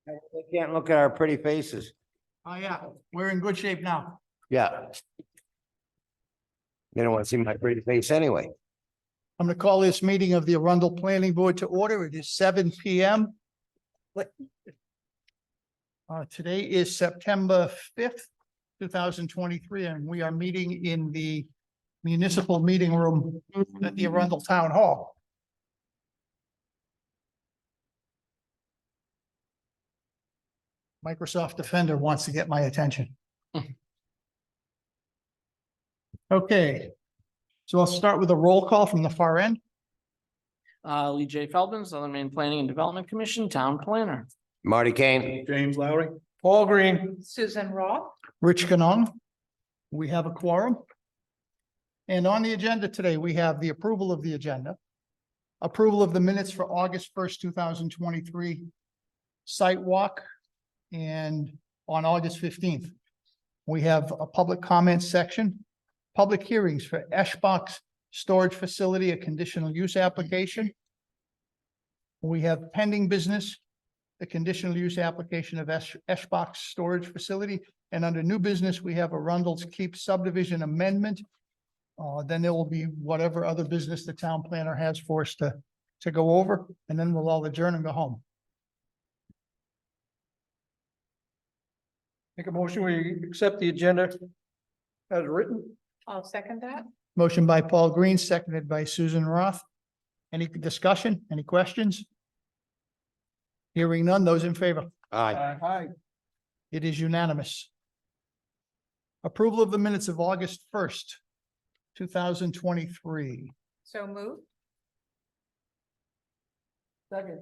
They can't look at our pretty faces. Oh, yeah, we're in good shape now. Yeah. They don't want to see my pretty face anyway. I'm gonna call this meeting of the Arundel Planning Board to order. It is 7 PM. Today is September 5th, 2023, and we are meeting in the municipal meeting room at the Arundel Town Hall. Microsoft Defender wants to get my attention. Okay, so I'll start with a roll call from the far end. Lee J. Feldman, Southern Maine Planning and Development Commission, Town Planner. Marty Kane. James Lowry. Paul Green. Susan Roth. Rich Canong. We have a quorum. And on the agenda today, we have the approval of the agenda. Approval of the minutes for August 1st, 2023. Site walk. And on August 15th, we have a public comment section. Public hearings for Eshbox Storage Facility, a conditional use application. We have pending business, the conditional use application of Eshbox Storage Facility. And under new business, we have Arundel's Keep subdivision amendment. Then there will be whatever other business the town planner has for us to go over, and then we'll all adjourn and go home. Make a motion, we accept the agenda as written. I'll second that. Motion by Paul Green, seconded by Susan Roth. Any discussion? Any questions? Hearing none, those in favor? Aye. Aye. It is unanimous. Approval of the minutes of August 1st, 2023. So moved. Second.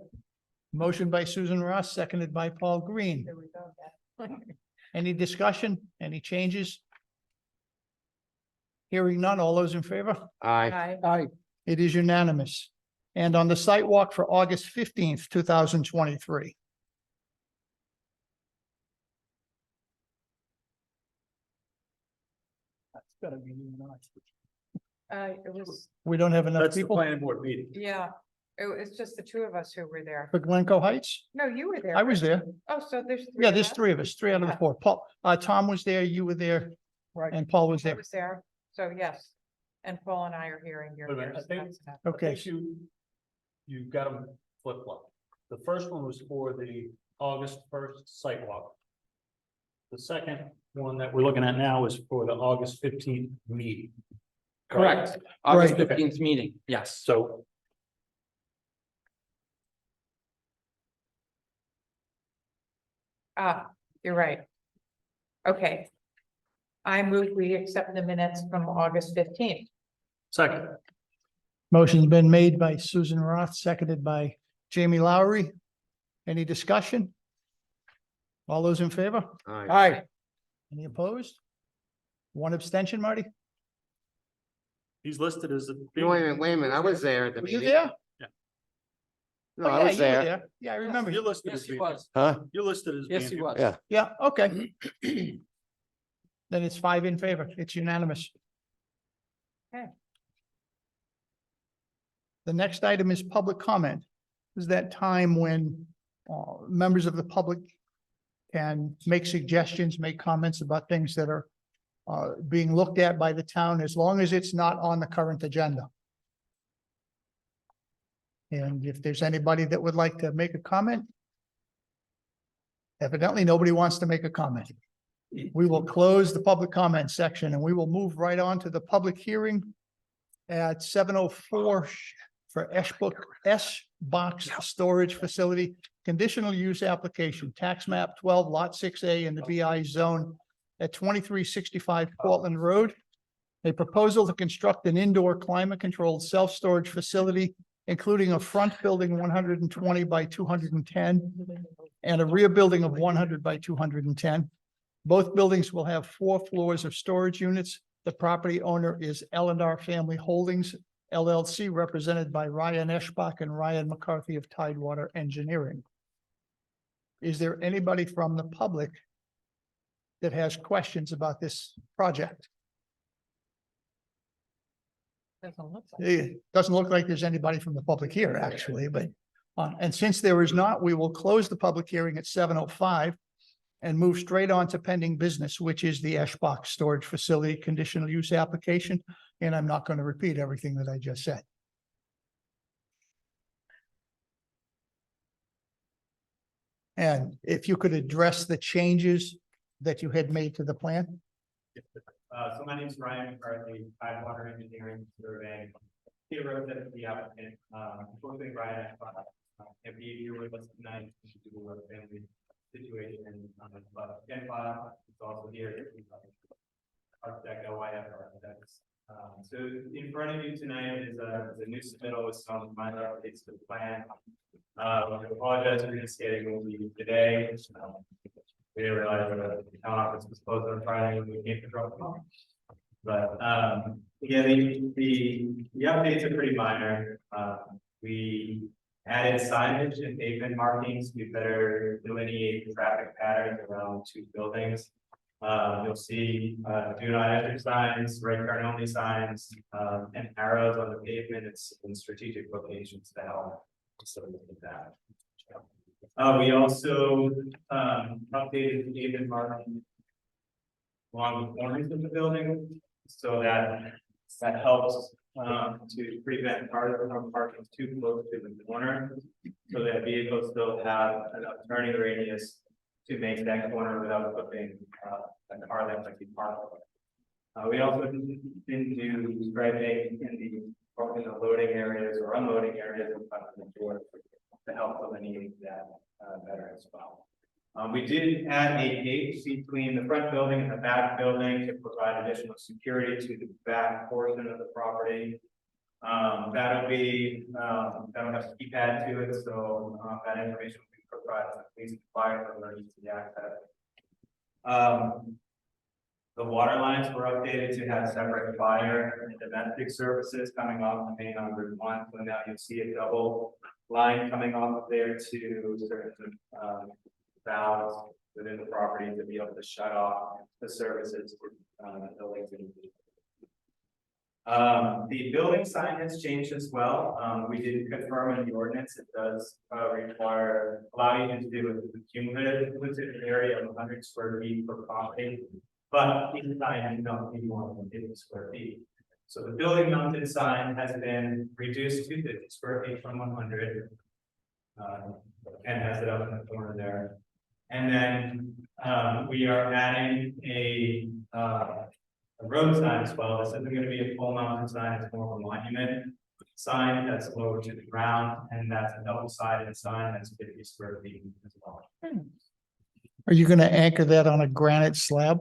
Motion by Susan Roth, seconded by Paul Green. There we go. Any discussion? Any changes? Hearing none, all those in favor? Aye. Aye. Aye. It is unanimous. And on the site walk for August 15th, 2023. That's gotta be nice. It was, We don't have enough That's the people planning board meeting. yeah, it's just the two of us who were there. for Glencoe Heights. No, you were there. I was there. Oh, so there's. Yeah, there's three of us, 3 out of the Yeah. 4. Paul, Tom was there, you were there, Right. and Paul was I there. was there, so yes. And Paul and I are hearing your. Wait a minute, I think- Okay. You got them flip flop. The first one was for the August 1st site walk. The second one that we're looking at now is for the August 15th meeting. Correct. August Right. 15th meeting, yes. So You're right. Okay. I move we accept the minutes from August 15th. second, Motion's been made by Susan Roth, seconded by Jamie Lowry. Any discussion? All those in favor? Aye. aye, Any opposed? One abstention, Marty? he's listed as a. No, wait a minute. I was there at the Were you meeting. there? No, Oh, I yeah, was you were there. Yeah, I remember. You're listed Yes, as he being, was. Huh? you're listed as. Yes, being he here. was. Yeah. Yeah, okay. Then it's 5 in favor. It's unanimous. Okay. The next item is public comment. Is that time when members of the public can make suggestions, make comments about things that are being looked at by the town, as long as it's not on the current agenda. And if there's anybody that would like to make a comment, evidently nobody wants to make a comment. We will close the public comment section and we will move right on to the public hearing at 7:04 for Eshbox Storage Facility, conditional use application, tax map 12 lot 6A in the BI zone at 2365 Portland Road. A proposal to construct an indoor climate controlled self-storage facility, including a front building 120 by 210 and a rear building of 100 by 210. Both buildings will have 4 floors of storage units. The property owner is L&R Family Holdings LLC, represented by Ryan Eschbach and Ryan McCarthy of Tidewater Engineering. Is there anybody from the public that has questions about this project? Doesn't look like. It doesn't look like there's anybody from the public here, actually, but And since there is not, we will close the public hearing at 7:05 and move straight on to pending business, which is the Ash Box Storage Facility Conditional Use Application. And I'm not going to repeat everything that I just said. And if you could address the changes that you had made to the plan? So my name is Ryan McCarthy, Tidewater Engineering Surveying. Peter represents the applicant, unfortunately Ryan, can't be here with us tonight due to a family situation, but Ken File is also here. Architect, OIF architects. So in front of you tonight is a new submittal with some minor updates to the plan. I apologize for rescheduling you today. We didn't realize that the town office was closed on Friday when we came to drop them off. But again, the updates are pretty minor. We added signage and pavement markings to better delineate the traffic patterns around two buildings. You'll see do not enter signs, right turn only signs, and arrows on the pavement in strategic locations to help facilitate that. We also updated the pavement marking along the corners of the building, so that helps to prevent cars from parking too close to the corner, so that vehicles still have enough turning radius to make that corner without putting a car that might be parked. We also didn't do striping in the loading areas or unloading areas in front of the door to help delineate that better as well. We did add a gate between the front building and the back building to provide additional security to the back portion of the property. That'll have a keypad to it, so that information will be provided to the police and fire for emergency access. The water lines were updated to have separate fire and domestic services coming off the main on Route 1. So now you'll see a double line coming off of there to certain valves within the property to be able to shut off the services for the buildings. The building sign has changed as well. We did confirm in the ordinance it does allow you to do a cumulative area of 100 square feet per property, but inside you don't need more than 50 square feet. So the building mounted sign has been reduced to 50 square feet from 100. And has it up in the corner there. And then we are adding a road sign as well. This isn't going to be a full mounted sign, it's more of a monument sign that's lower to the ground, and that's a double-sided sign that's 50 square feet as well. Are you going to anchor that on a granite slab?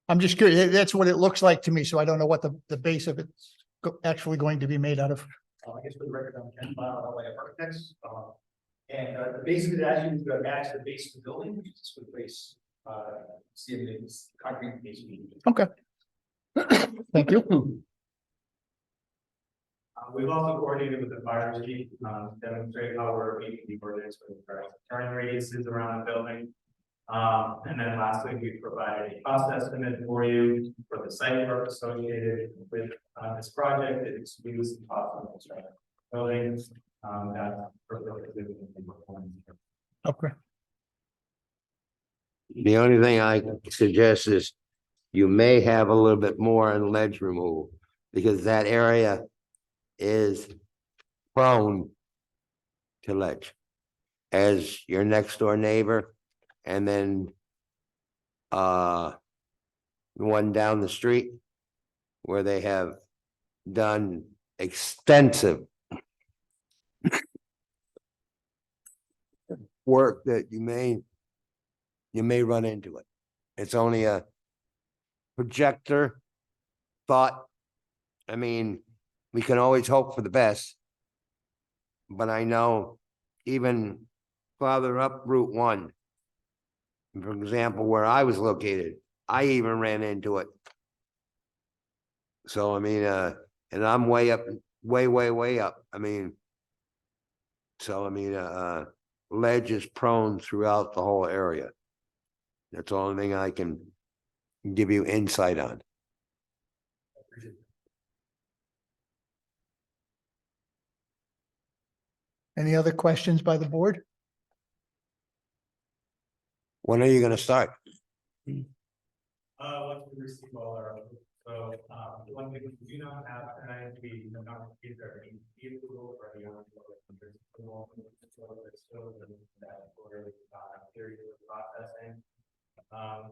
I'm just curious. That's what it looks like to me, so I don't know what the base of it's actually going to be made out of. I guess for the record, I'm Ken File, OIF architects. And basically, it actually is going to match the base of the building, which is the base, see if it's concrete base. Okay. Thank you. We've also coordinated with the fire chief, demonstrate how we're meeting the ordinance for the turning radiuses around the building. And then lastly, we provided a cost estimate for you for the site work associated with this project. It excludes the cost of construction buildings. Okay. The only thing I suggest is you may have a little bit more in ledge removal, because that area is prone to ledge as your next door neighbor, and then the one down the street where they have done extensive work that you may run into it. It's only a projector thought. I mean, we can always hope for the best, but I know even farther up Route 1, for example, where I was located, I even ran into it. So I mean, and I'm way up, way up. I mean, so I mean, ledge is prone throughout the whole area. That's the only thing I can give you insight on. Any other questions by the board? When are you gonna start? Once we receive all our, so, one thing we do not have tonight, we do not get our approval for the approval. So it's still in that order, period of processing.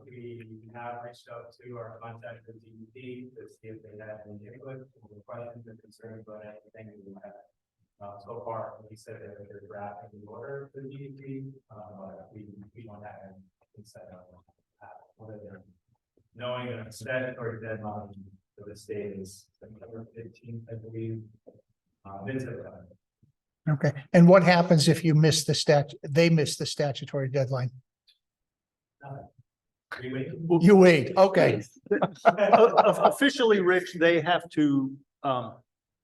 We have reached out to our contact with DEP to see if they have any input, or questions or concerns about anything we have. So far, he said that they're drafting the order for DEP, but we don't have anything set up. Other than knowing that a statutory deadline for the state is September 15th, I believe. Mid-September. Okay, and what happens if you miss they miss the statutory deadline? We wait. You wait, okay. Officially, Rich, they have to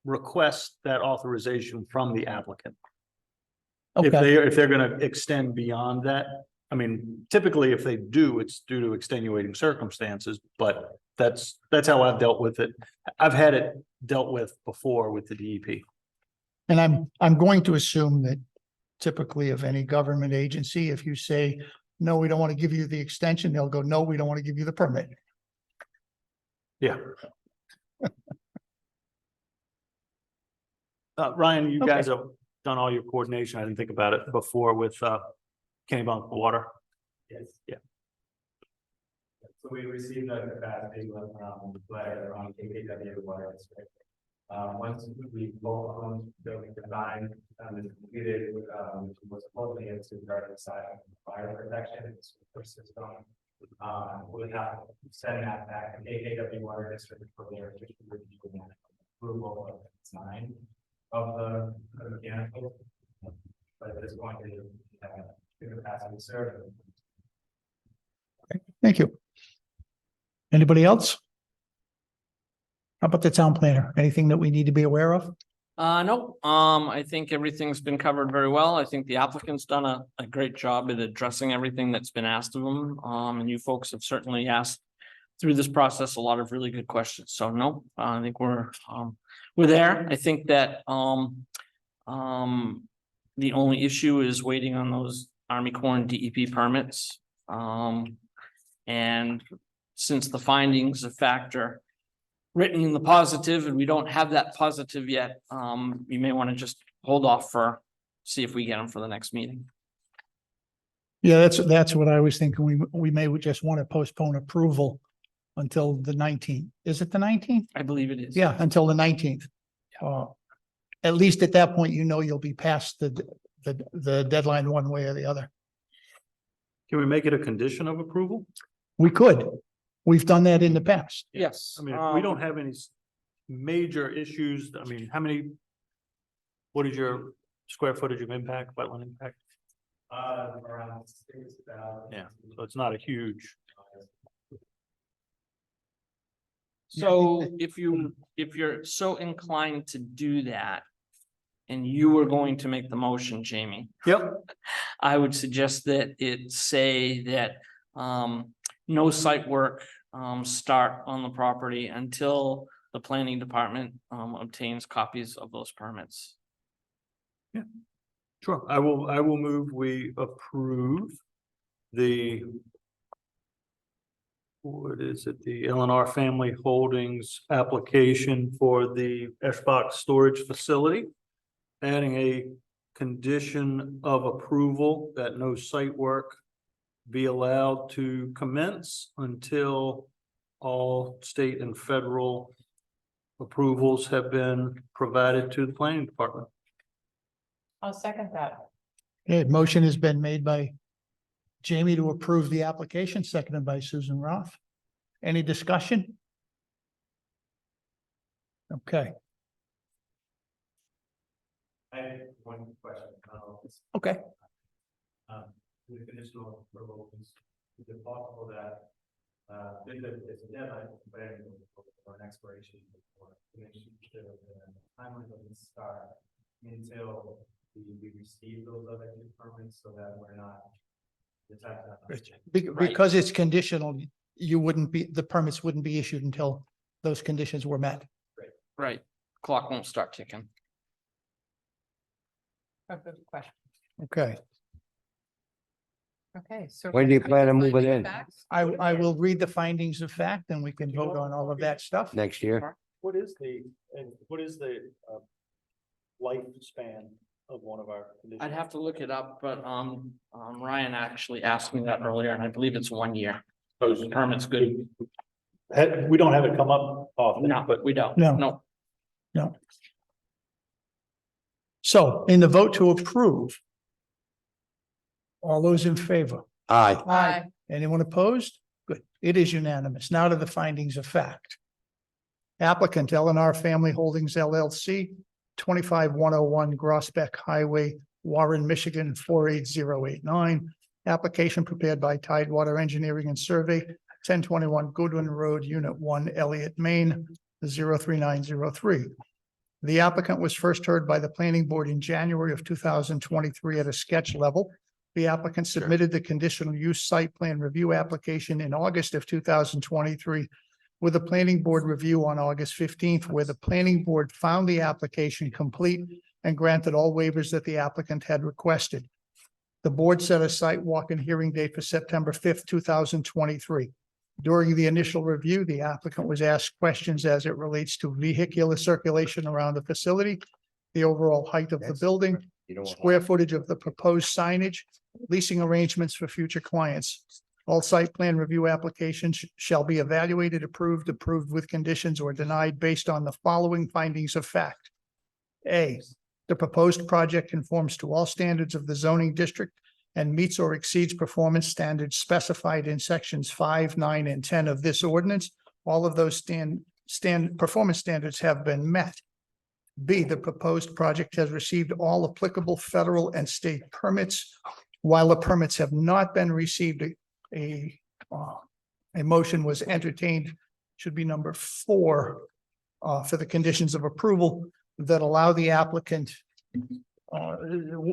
request that authorization from the applicant. Okay, If they're gonna extend beyond that, I mean, typically if they do, it's due to extenuating circumstances, but that's how I've dealt with it. I've had it dealt with before with the DEP. and I'm going to assume that typically of any government agency, if you say, no, we don't want to give you the extension, they'll go, no, we don't want to give you the permit. Yeah. Ryan, you Okay. guys have done all your coordination. I didn't think about it before with Kennybunk Water. Yes. Yeah. So we received a capacity letter on KKW water district. Once we both of them building design is completed, which was supposedly into garden side fire protection, it's for system. We have sent that back to KKW water district for their official review and approval of the design of the mechanical. But at this point, they have the capacity to serve. Thank you. Anybody else? How about the town planner? Anything that we need to be aware of? No, I think everything's been covered very well. I think the applicant's done a great job at addressing everything that's been asked of them. And you folks have certainly asked through this process a lot of really good questions. So no, I think we're there. I think that the only issue is waiting on those Army Corps and DEP permits. And since the findings of factor written in the positive and we don't have that positive yet, you may want to just hold off see if we get them for the next meeting. Yeah, that's what I was thinking. We may just want to postpone approval until the 19th. Is it the 19th? I believe it is. Yeah, until the 19th. At least at that point, you'll be past the deadline one way or the other. Can we make it a condition of approval? We could. We've done that in the past. Yes. I mean, if we don't have any major issues, I mean, what is your square footage of impact, wetland impact? Around 6,000. Yeah, so it's not a huge. So if you're so inclined to do that. And you were going to make the motion, Jamie. Yep. I would suggest that it say that no site work start on the property until the planning department obtains copies of those permits. Yeah, sure. I will move, we approve what is it? The LNR Family Holdings application for the Eshbach storage facility. Adding a condition of approval that no site work be allowed to commence until all state and federal approvals have been provided to the planning department. I'll second that. Okay, motion has been made by Jamie to approve the application, seconded by Susan Roth. Any discussion? Okay, I have one question. okay. The conditional approval is it possible that there's a deadline for an expiration for the timeline doesn't start until we receive those other two permits so that we're not. Because it's conditional, the permits wouldn't be issued until those conditions were met. Right. Clock won't start ticking. A good question. Okay, Okay, so. When do you plan to move it in? I will read the findings of fact and we can vote on all of that stuff. Next year? What is the lifespan of one of our conditions? I'd have to look it up, but Ryan actually asked me that earlier and I believe it's 1 year. Those permit's good. We don't have it come up often, No, but we don't. No. No. So in the vote to approve. All those in favor? Aye. Aye. Anyone opposed? Good. It is unanimous. Now to the findings of fact. Applicant LNR Family Holdings LLC, 25101 Grossbeck Highway, Warren, Michigan, 48089. Application prepared by Tidewater Engineering and Survey, 1021 Goodwin Road, Unit 1, Elliott, Maine, 03903. The applicant was first heard by the planning board in January of 2023 at a sketch level. The applicant submitted the conditional use site plan review application in August of 2023 with a planning board review on August 15th, where the planning board found the application complete and granted all waivers that the applicant had requested. The board set a site walk and hearing date for September 5th, 2023. During the initial review, the applicant was asked questions as it relates to vehicular circulation around the facility, the overall height of the building, You don't want- square footage of the proposed signage, leasing arrangements for future clients. All site plan review applications shall be evaluated, approved with conditions, or denied based on the following findings of fact. A, the proposed project conforms to all standards of the zoning district and meets or exceeds performance standards specified in sections 5, 9, and 10 of this ordinance. All of those performance standards have been met. B, the proposed project has received all applicable federal and state permits. While the permits have not been received, a motion was entertained, should be number 4, for the conditions of approval that allow the applicant,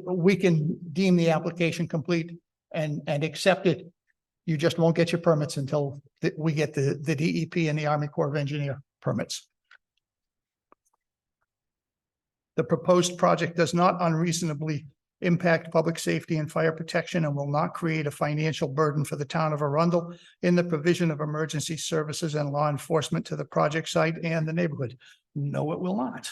we can deem the application complete and accept it. You just won't get your permits until we get the DEP and the Army Corps of Engineer permits. The proposed project does not unreasonably impact public safety and fire protection and will not create a financial burden for the town of Arundel in the provision of emergency services and law enforcement to the project site and the neighborhood. No, it will not.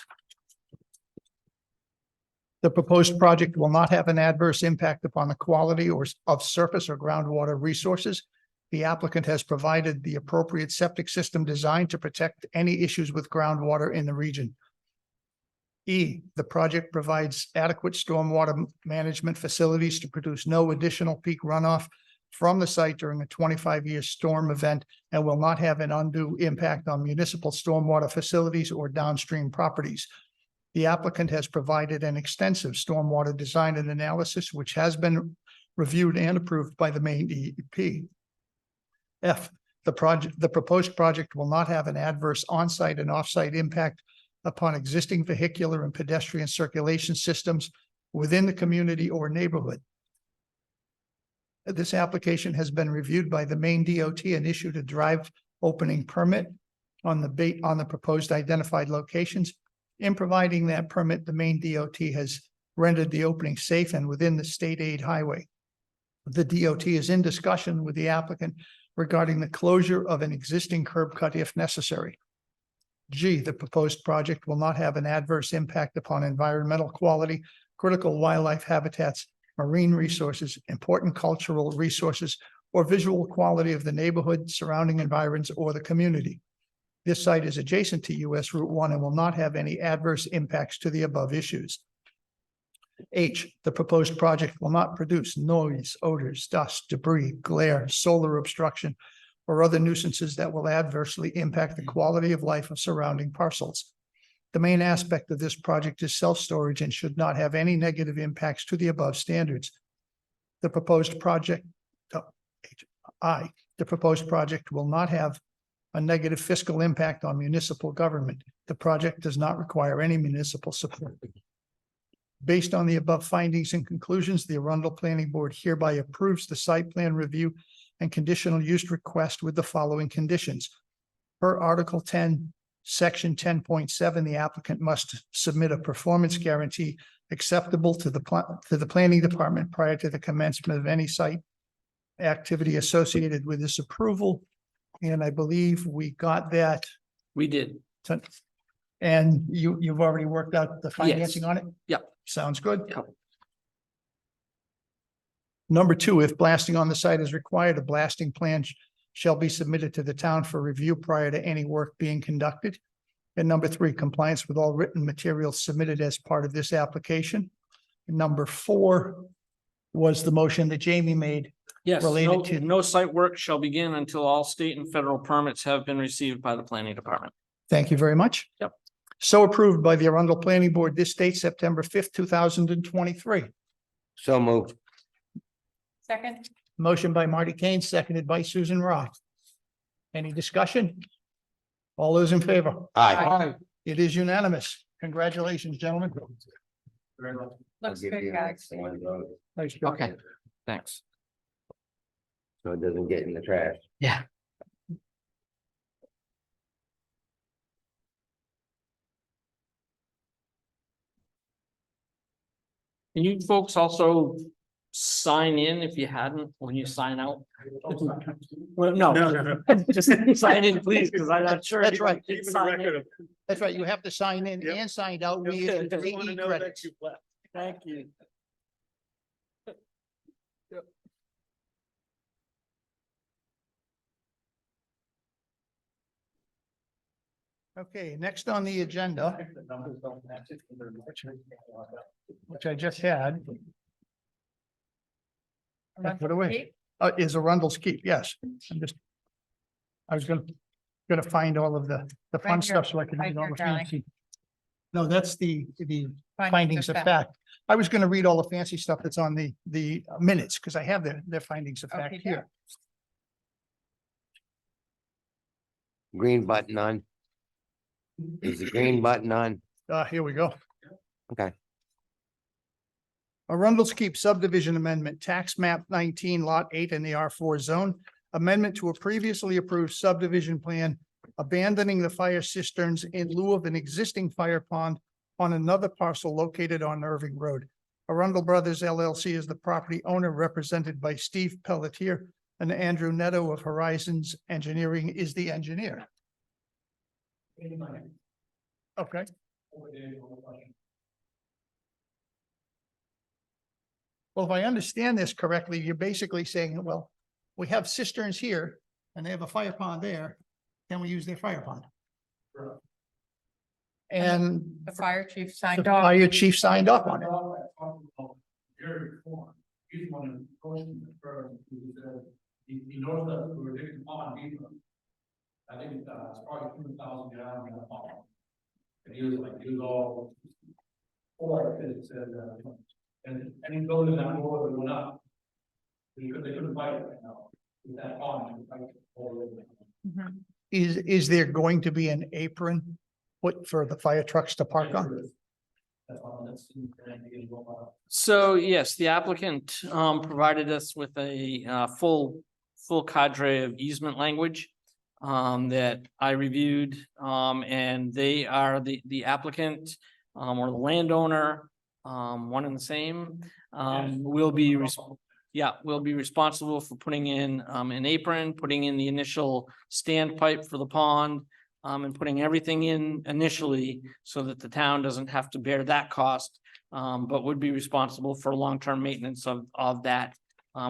The proposed project will not have an adverse impact upon the quality of surface or groundwater resources. The applicant has provided the appropriate septic system design to protect any issues with groundwater in the region. E, the project provides adequate stormwater management facilities to produce no additional peak runoff from the site during a 25-year storm event and will not have an undue impact on municipal stormwater facilities or downstream properties. The applicant has provided an extensive stormwater design and analysis, which has been reviewed and approved by the Maine DEP. F, the proposed project will not have an adverse on-site and off-site impact upon existing vehicular and pedestrian circulation systems within the community or neighborhood. This application has been reviewed by the Maine DOT and issued a drive opening permit on the proposed identified locations. In providing that permit, the Maine DOT has rendered the opening safe and within the state aid highway. The DOT is in discussion with the applicant regarding the closure of an existing curb cut if necessary. G, the proposed project will not have an adverse impact upon environmental quality, critical wildlife habitats, marine resources, important cultural resources, or visual quality of the neighborhood, surrounding environs, or the community. This site is adjacent to US Route 1 and will not have any adverse impacts to the above issues. H, the proposed project will not produce noise, odors, dust, debris, glare, solar obstruction, or other nuisances that will adversely impact the quality of life of surrounding parcels. The main aspect of this project is self-storage and should not have any negative impacts to the above standards. The proposed project, the proposed project will not have a negative fiscal impact on municipal government. The project does not require any municipal support. Based on the above findings and conclusions, the Arundel Planning Board hereby approves the site plan review and conditional use request with the following conditions. Per Article 10, Section 10.7, the applicant must submit a performance guarantee acceptable to the planning department prior to the commencement of any site activity associated with this approval. And I believe we got that. We did. And you've already worked out the financing on it? Yep. Sounds good. Yep. Number two, if blasting on the site is required, a blasting plan shall be submitted to the town for review prior to any work being conducted. And number three, compliance with all written materials submitted as part of this application. And number four was the motion that Jamie made. Yes, Related to- no site work shall begin until all state and federal permits have been received by the planning department. Thank you very much. Yep. So approved by the Arundel Planning Board this date, September 5th, 2023. So moved. Second, Motion by Marty Kane, seconded by Susan Roth. Any discussion? All those in favor? Aye. It is unanimous. Congratulations, gentlemen. looks I'll give good, you guys. one of those, Nice job. Okay, thanks. so it doesn't get in the trash. Yeah. Can you folks also sign in if you hadn't, when you sign out? Well, no, just sign in, please, because I'm not sure. That's right. Keep the record of- That's right. You have to sign in Yep. and signed out. We Okay, issued just wanna AE know that credits. you've left. Thank you. Okay, next on the agenda, which I just had, put away, is Arundel's Keep. Yes, I was gonna find all of the fun Right here. stuff so I can Right read all here, the darling. fancy. No, that's the findings of fact. I was gonna read all the fancy stuff that's on the minutes, because I have their findings of fact Okay, here. Green button on. Is the green button on? Here we go. Okay. Arundel's Keep subdivision amendment, tax map 19, lot 8 in the R4 zone. Amendment to a previously approved subdivision plan, abandoning the fire cisterns in lieu of an existing fire pond on another parcel located on Irving Road. Arundel Brothers LLC is the property owner, represented by Steve Pelletier, and Andrew Netto of Horizons Engineering is the engineer. Okay. Well, if I understand this correctly, you're basically saying, well, we have cisterns here and they have a fire pond there. Can we use their fire pond? And The fire chief the signed off. fire chief signed up on it. He's one of the person first who said, he knows that we're digging pond, I think it's probably 2,000 gallons in a pond. And he was all for it, it said, and any building that more than went up. They couldn't fight it right now, with that pond, they could fight it all over. Mhm. Is there going to be an apron put for the fire trucks to park on? That's all, that's. So yes, the applicant provided us with a full cadre of easement language that I reviewed, and they are the applicant or the landowner, one and the same, will be will be responsible for putting in an apron, putting in the initial standpipe for the pond, and putting everything in initially so that the town doesn't have to bear that cost, but would be responsible for long-term maintenance of that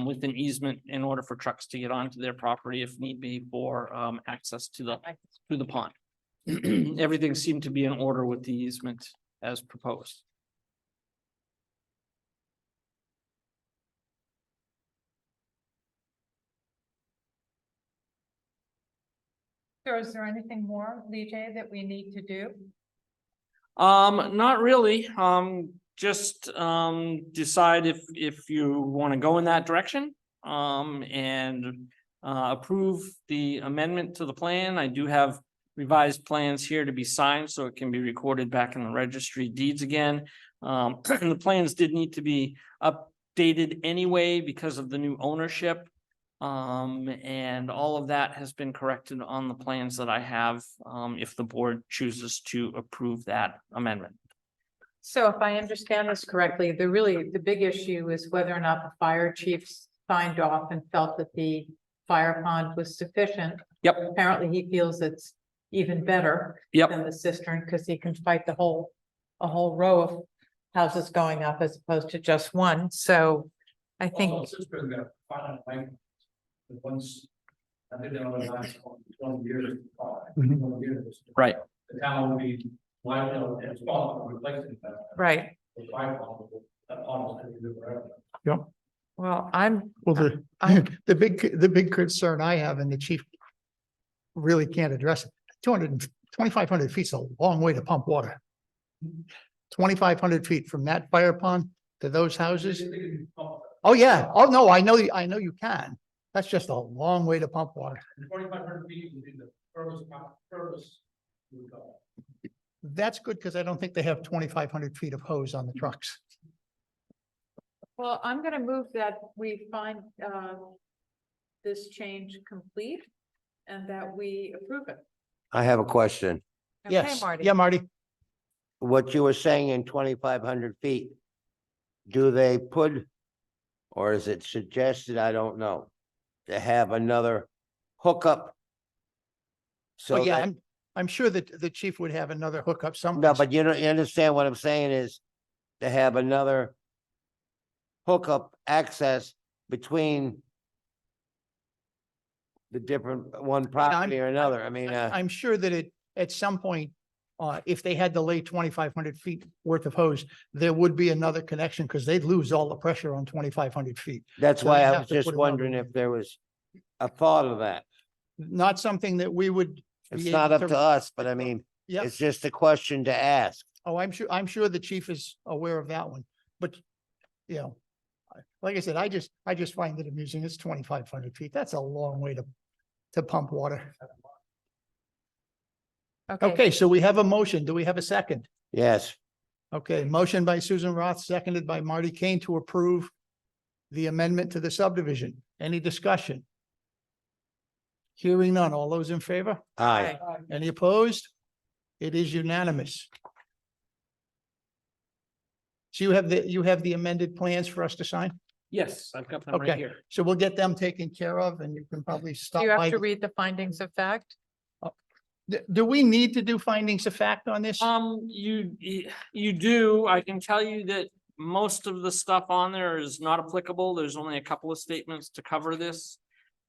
with an easement in order for trucks to get onto their property if need be for access to the pond. Everything seemed to be in order with the easement as proposed. So is there anything more, Lee J, that we need to do? Not really, just decide if you want to go in that direction. And approve the amendment to the plan. I do have revised plans here to be signed, so it can be recorded back in the registry of deeds again. The plans did need to be updated anyway because of the new ownership. And all of that has been corrected on the plans that I have, if the board chooses to approve that amendment. So if I understand this correctly, the big issue is whether or not the fire chief signed off and felt that the fire pond was sufficient. Yep. Apparently, he feels it's even better Yep. than the cistern because he can fight a whole row of houses going up as opposed to just one. So I think, Also, it's been there, finite length. The ones, I think they're only last 20 years. 20 years. Right. The town will be liable and responsible for replacing that. right, The fire pond, that pond will be there forever. well, Well, I- the big concern I have, and the chief really can't address it, 2,500 feet is a long way to pump water. 2,500 feet from that fire pond to those houses. Oh, yeah. Oh, no, I know you can. That's just a long way to pump water. 2,500 feet would be the purpose. would go. That's good because I don't think they have 2,500 feet of hose on the trucks. well, I'm gonna move that we find this change complete and that we approve it. I have a question. Okay, Yes. Marty? Yeah, Marty. What you were saying in 2,500 feet, do they put, or is it suggested, I don't know, to have another hookup? So Oh, yeah, that, I'm sure that the chief would have another hookup no, somewhere. but you understand what I'm saying is to have another hookup access between the different, one property or another. I mean, I'm sure that at some point, if they had to lay 2,500 feet worth of hose, there would be another connection because they'd lose all the pressure on 2,500 feet. that's so why they I have was to just put another wondering one if there was a thought of that. Not something that we would. It's be not able up to us, but I mean, Yeah. it's just a question to ask. Oh, I'm sure the chief is aware of that one, but, you know, like I said, I just find it amusing. It's 2,500 feet. That's a long way to pump water. Okay, so we have a motion. Do we have a second? Yes, Okay, motion by Susan Roth, seconded by Marty Kane to approve the amendment to the subdivision. Any discussion? Hearing none. All those in favor? aye. Any opposed? It is unanimous. So you have the amended plans for us to sign? Yes, I've got them right Okay, here. so we'll get them taken care of and you can probably Do stop you have by. to read the findings of fact? Do we need to do findings of fact on this? You do, I can tell you that most of the stuff on there is not applicable. There's only a couple of statements to cover this.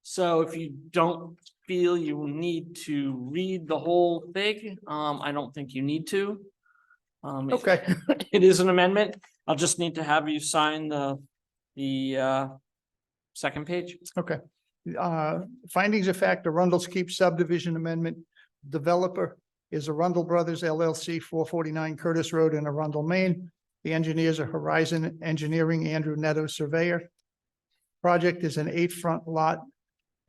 So if you don't feel you need to read the whole thing, I don't think you need to. Okay, It is an amendment. I'll just need to have you sign the second page. okay. Findings of fact, Arundel's Keep subdivision amendment. Developer is Arundel Brothers LLC, 449 Curtis Road in Arundel, Maine. The engineers are Horizon Engineering, Andrew Netto Surveyor. Project is an 8-front lot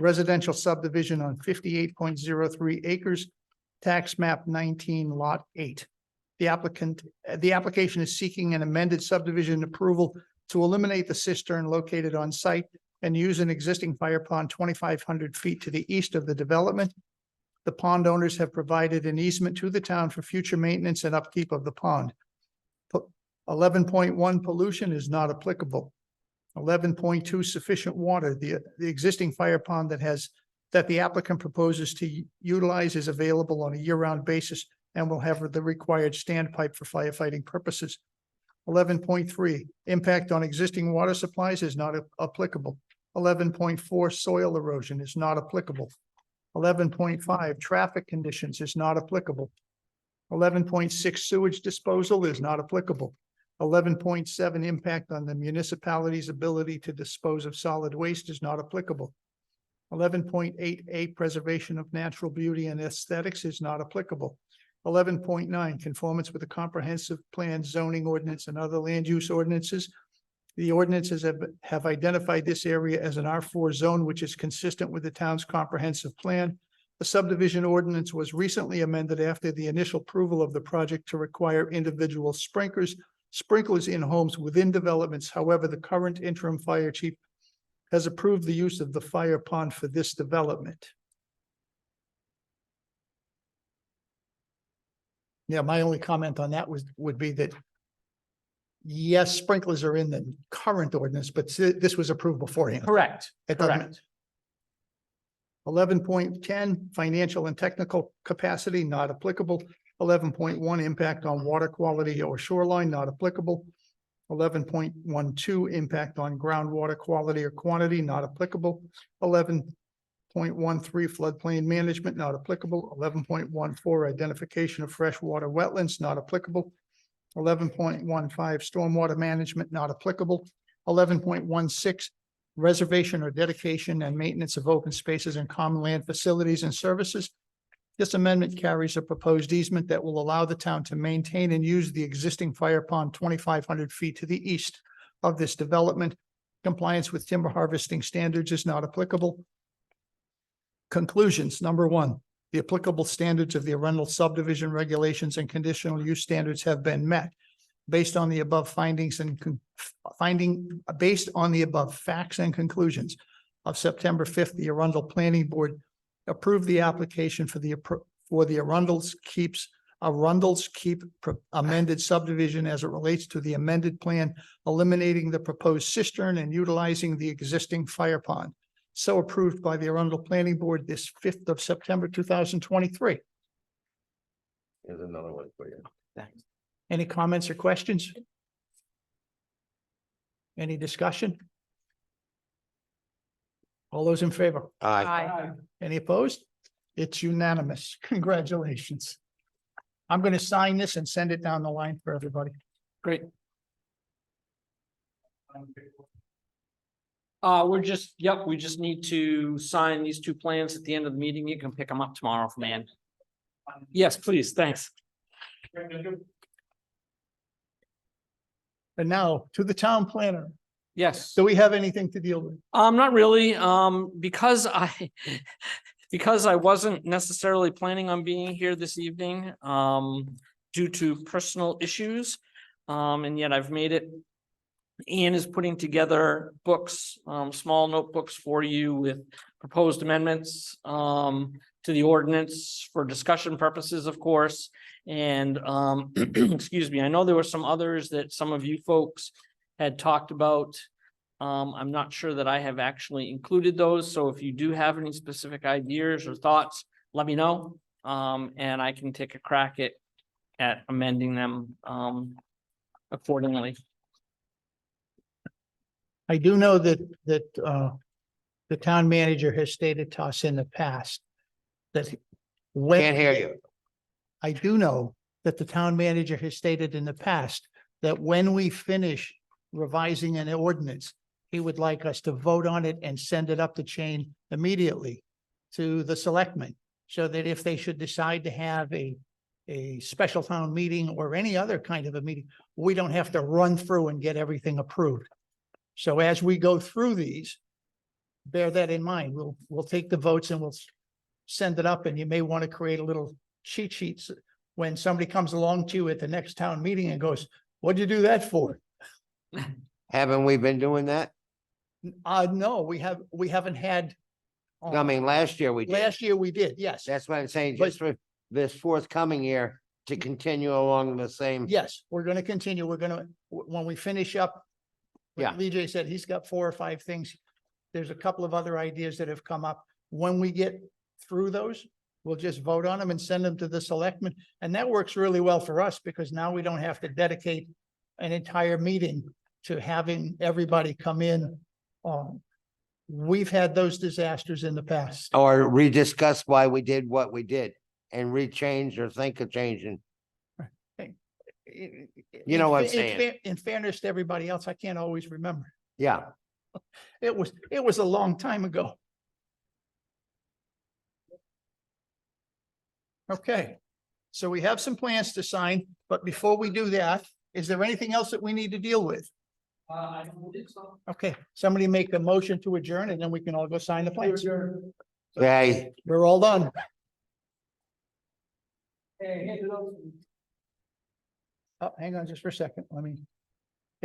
residential subdivision on 58.03 acres, tax map 19 lot 8. The application is seeking an amended subdivision approval to eliminate the cistern located on site and use an existing fire pond 2,500 feet to the east of the development. The pond owners have provided an easement to the town for future maintenance and upkeep of the pond. 11.1 pollution is not applicable. 11.2 sufficient water. The existing fire pond that the applicant proposes to utilize is available on a year-round basis and will have the required standpipe for firefighting purposes. 11.3, impact on existing water supplies is not applicable. 11.4, soil erosion is not applicable. 11.5, traffic conditions is not applicable. 11.6, sewage disposal is not applicable. 11.7, impact on the municipality's ability to dispose of solid waste is not applicable. 11.8A, preservation of natural beauty and aesthetics is not applicable. 11.9, conformance with the comprehensive plan, zoning ordinance, and other land use ordinances. The ordinances have identified this area as an R4 zone, which is consistent with the town's comprehensive plan. The subdivision ordinance was recently amended after the initial approval of the project to require individual sprinklers in homes within developments. However, the current interim fire chief has approved the use of the fire pond for this development. Yeah, my only comment on that would be that yes, sprinklers are in the current ordinance, but this was approved beforehand. Correct, It doesn't- correct. 11.10, financial and technical capacity, not applicable. 11.1, impact on water quality or shoreline, not applicable. 11.12, impact on groundwater quality or quantity, not applicable. 11.13, floodplain management, not applicable. 11.14, identification of freshwater wetlands, not applicable. 11.15, stormwater management, not applicable. 11.16, reservation or dedication and maintenance of open spaces and common land facilities and services. This amendment carries a proposed easement that will allow the town to maintain and use the existing fire pond 2,500 feet to the east of this development. Compliance with timber harvesting standards is not applicable. Conclusions. Number one, the applicable standards of the Arundel subdivision regulations and conditional use standards have been met. Based on the above findings and based on the above facts and conclusions of September 5th, the Arundel Planning Board approved the application for the Arundel's Keep amended subdivision as it relates to the amended plan, eliminating the proposed cistern and utilizing the existing fire pond. So approved by the Arundel Planning Board this 5th of September, 2023. Here's another one for you. Any comments or questions? Any discussion? All those in favor? Aye. Any opposed? It's unanimous. Congratulations. I'm going to sign this and send it down the line for everybody. Great. We just need to sign these two plans at the end of the meeting. You can pick them up tomorrow from Ann. Yes, please, thanks. And now to the town planner. Yes. Do we have anything to deal with? Not really, because I wasn't necessarily planning on being here this evening, due to personal issues. And yet I've made it. Ian is putting together books, small notebooks for you with proposed amendments, to the ordinance for discussion purposes, of course. And, excuse me, I know there were some others that some of you folks had talked about. I'm not sure that I have actually included those. So if you do have any specific ideas or thoughts, let me know. And I can take a crack at amending them, accordingly. I do know that the town manager has stated to us in the past that when Can't hear you. I do know that the town manager has stated in the past that when we finish revising an ordinance, he would like us to vote on it and send it up the chain immediately to the selectmen, so that if they should decide to have a special town meeting or any other kind of a meeting, we don't have to run through and get everything approved. So as we go through these, bear that in mind. We'll take the votes and we'll send it up, and you may want to create a little cheat sheets when somebody comes along to you at the next town meeting and goes, "What'd you do that for?" Haven't we been doing that? No, we haven't had. I mean, last year we did. Last year we did, yes. That's what I'm saying, But- just for this forthcoming year to continue along the same. Yes, we're gonna continue. We're gonna, when we finish up. Yeah. Like VJ said, he's got 4 or 5 things. There's a couple of other ideas that have come up. When we get through those, we'll just vote on them and send them to the selectmen. And that works really well for us, because now we don't have to dedicate an entire meeting to having everybody come in. We've had those disasters in the past. Or rediscuss why we did what we did and rechange or think of changing. You know what I'm saying? In fairness to everybody else, I can't always remember. Yeah. It was a long time ago. Okay, so we have some plans to sign, but before we do that, is there anything else that we need to deal with? I don't believe so. Okay, somebody make a motion to adjourn and then we can all go sign the plans. Hey, We're all done. Hey, Oh, hang on just for a second. Let me